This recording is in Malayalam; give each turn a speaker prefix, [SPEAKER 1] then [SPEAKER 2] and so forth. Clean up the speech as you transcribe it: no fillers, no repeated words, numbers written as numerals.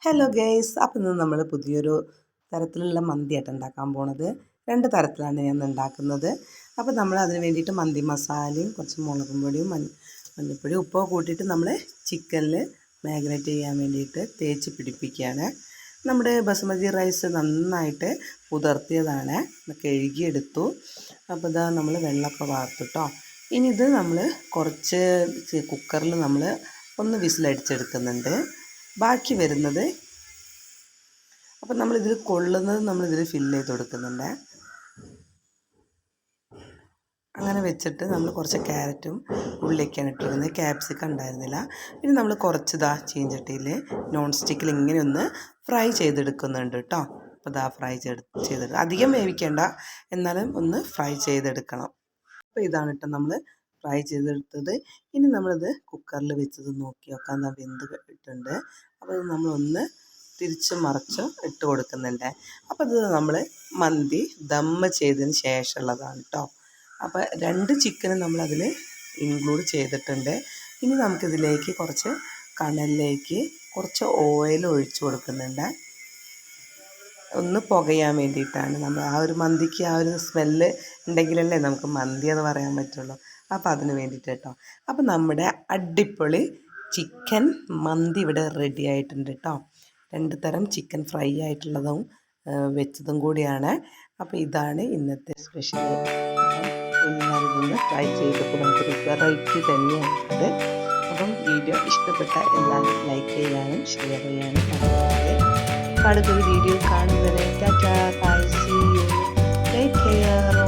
[SPEAKER 1] ഹലോ ഗൈസ്, അപ്പം ഇന്ന് നമ്മൾ പുതിയൊരു തരത്തിലുള്ള മന്തിയായിട്ട് ഉണ്ടാക്കാൻ പോണത്. രണ്ട് തരത്തിലാണ് ഞാൻ ഉണ്ടാക്കുന്നത്. അപ്പോൾ നമ്മൾ അതിന് വേണ്ടിയിട്ട് മന്തി മസാലയും കുറച്ച് മുളകും പൊടിയും മഞ്ഞൾപ്പൊടിയും ഉപ്പൊക്കെ കൂട്ടിയിട്ട് നമ്മൾ ചിക്കനിൽ മാഗ്നേറ്റ് ചെയ്യാൻ വേണ്ടിയിട്ട് തേച്ച് പിടിപ്പിക്കുകയാണ്. നമ്മുടെ ബസുമതി റൈസ് നന്നായിട്ട് കുതിർത്തിയതാണ്, കഴുകിയെടുത്തു. അപ്പോൾ ഇതാ നമ്മൾ വെള്ളമൊക്കെ വാർത്തിട്ടോ. ഇനി ഇത് നമ്മൾ കുറച്ച് കുക്കറിൽ നമ്മൾ ഒന്ന് വിസിലടിച്ചെടുക്കുന്നുണ്ട്. ബാക്കി വരുന്നത് അപ്പം നമ്മളിതിൽ കൊള്ളുന്നത് നമ്മളിതിൽ ഫില്ല് ചെയ്ത് കൊടുക്കുന്നുണ്ട്. അങ്ങനെ വെച്ചിട്ട് നമ്മൾ കുറച്ച് ക്യാരറ്റും ഉള്ളിലേക്കാണ് ഇട്ടിരുന്നത്, ക്യാപ്സിക്കം ഉണ്ടായിരുന്നില്ല. ഇനി നമ്മൾ കുറച്ച് ചീഞ്ചട്ടിയിൽ നോൺ സ്റ്റിക്കിൽ ഇങ്ങനെ ഒന്ന് ഫ്രൈ ചെയ്തെടുക്കുന്നുണ്ട് കേട്ടോ. അപ്പോൾ ഫ്രൈ ചെയ്തെടുക്കുക, അധികം വേവിക്കേണ്ട, എന്നാലും ഒന്ന് ഫ്രൈ ചെയ്തെടുക്കണം. അപ്പോൾ ഇതാണ് കേട്ടോ നമ്മൾ ഫ്രൈ ചെയ്തെടുത്തത്. ഇനി നമ്മളിത് കുക്കറിൽ വെച്ചത് നോക്കി നോക്കാം, വെന്ത് ഇട്ടുണ്ട്. അപ്പോൾ ഇത് നമ്മളൊന്ന് തിരിച്ച് മറിച്ച് ഇട്ട് കൊടുക്കുന്നുണ്ട്. അപ്പോൾ ഇത് നമ്മൾ മന്തി ദമ്മ് ചെയ്തതിന് ശേഷമുള്ളതാണ് കേട്ടോ. അപ്പോൾ 2 ചിക്കനും നമ്മളതിൽ ഇൻക്ലൂഡ് ചെയ്തിട്ടുണ്ട്. ഇനി നമുക്കിതിലേക്ക് കുറച്ച് കനലിലേക്ക് കുറച്ച് ഓയിൽ ഒഴിച്ച് കൊടുക്കുന്നുണ്ട്. ഒന്ന് പുകയാൻ വേണ്ടിയിട്ടാണ്. നമ്മൾ ആ ഒരു മന്തിക്ക് ആ ഒരു സ്മെല്ല് ഉണ്ടെങ്കിലല്ലേ നമുക്ക് മന്തി എന്ന് പറയാൻ പറ്റുള്ളൂ. അപ്പോൾ അതിന് വേണ്ടിയിട്ട് കേട്ടോ. അപ്പോൾ നമ്മുടെ അടിപൊളി ചിക്കൻ മന്തി ഇവിടെ റെഡി ആയിട്ടുണ്ട് കേട്ടോ. 2 തരം ചിക്കൻ ഫ്രൈ ആയിട്ടുള്ളതും വെച്ചതും കൂടിയാണ്. അപ്പോൾ ഇതാണ് ഇന്നത്തെ സ്പെഷ്യൽ. എല്ലാവരും ഇതൊന്ന് ട്രൈ ചെയ്തപ്പോൾ നമുക്കൊരു വെറൈറ്റി തന്നെയാണ്. അപ്പം വീഡിയോ ഇഷ്ടപ്പെട്ട എല്ലാവരും ലൈക്ക് ചെയ്യാനും ഷെയർ ചെയ്യാനും മറക്കരുത്. അടുത്തൊരു വീഡിയോ കാണുന്നത് tata bye, see you, take care.